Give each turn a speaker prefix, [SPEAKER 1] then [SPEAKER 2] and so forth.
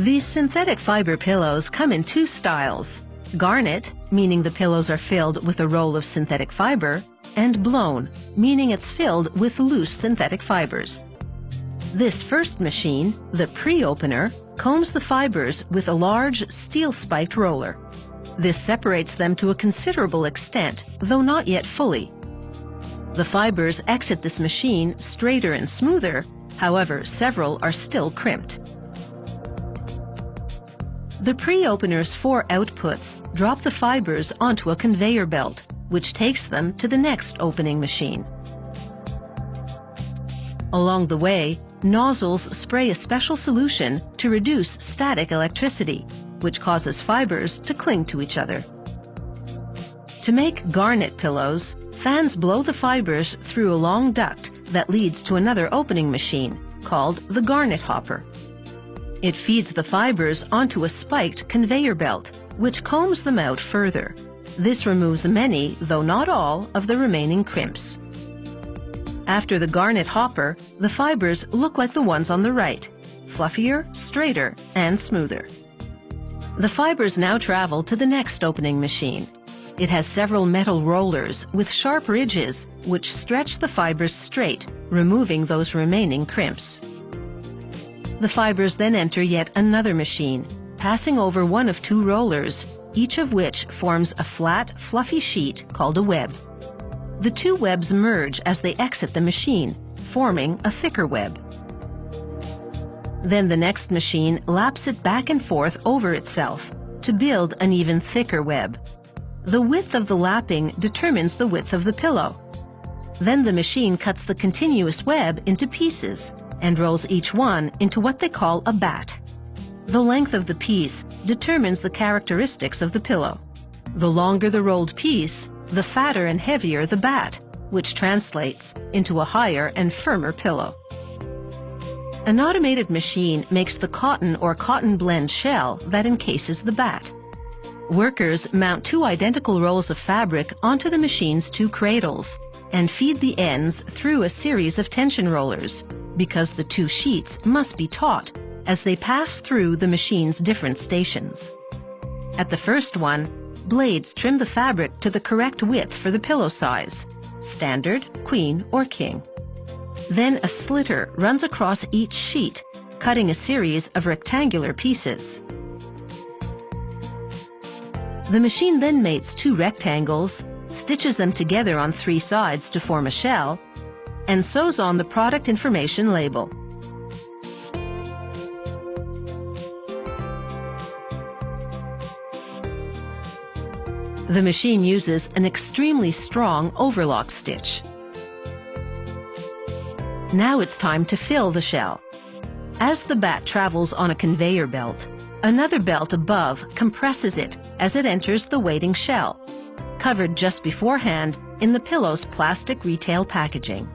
[SPEAKER 1] These synthetic fiber pillows come in two styles: garnet, meaning the pillows are filled with a roll of synthetic fiber, and blown, meaning it's filled with loose synthetic fibers. This first machine, the pre-opener, combs the fibers with a large steel-spiked roller. This separates them to a considerable extent, though not yet fully. The fibers exit this machine straighter and smoother, however, several are still crimped. The pre-opener's four outputs drop the fibers onto a conveyor belt, which takes them to the next opening machine. Along the way, nozzles spray a special solution to reduce static electricity, which causes fibers to cling to each other. To make garnet pillows, fans blow the fibers through a long duct that leads to another opening machine, called the garnet hopper. It feeds the fibers onto a spiked conveyor belt, which combs them out further. This removes many, though not all, of the remaining crimps. After the garnet hopper, the fibers look like the ones on the right, fluffier, straighter, and smoother. The fibers now travel to the next opening machine. It has several metal rollers with sharp ridges which stretch the fibers straight, removing those remaining crimps. The fibers then enter yet another machine, passing over one of two rollers, each of which forms a flat, fluffy sheet called a web. The two webs merge as they exit the machine, forming a thicker web. Then the next machine laps it back and forth over itself to build an even thicker web. The width of the lapping determines the width of the pillow. Then the machine cuts the continuous web into pieces and rolls each one into what they call a bat. The length of the piece determines the characteristics of the pillow. The longer the rolled piece, the fatter and heavier the bat, which translates into a higher and firmer pillow. An automated machine makes the cotton or cotton blend shell that encases the bat. Workers mount two identical rolls of fabric onto the machine's two cradles and feed the ends through a series of tension rollers, because the two sheets must be taut as they pass through the machine's different stations. At the first one, blades trim the fabric to the correct width for the pillow size, standard, queen, or king. Then a slitter runs across each sheet, cutting a series of rectangular pieces. The machine then mates two rectangles, stitches them together on three sides to form a shell, and sews on the product information label. The machine uses an extremely strong overlock stitch. Now it's time to fill the shell. As the bat travels on a conveyor belt, another belt above compresses it as it enters the waiting shell, covered just beforehand in the pillow's plastic retail packaging.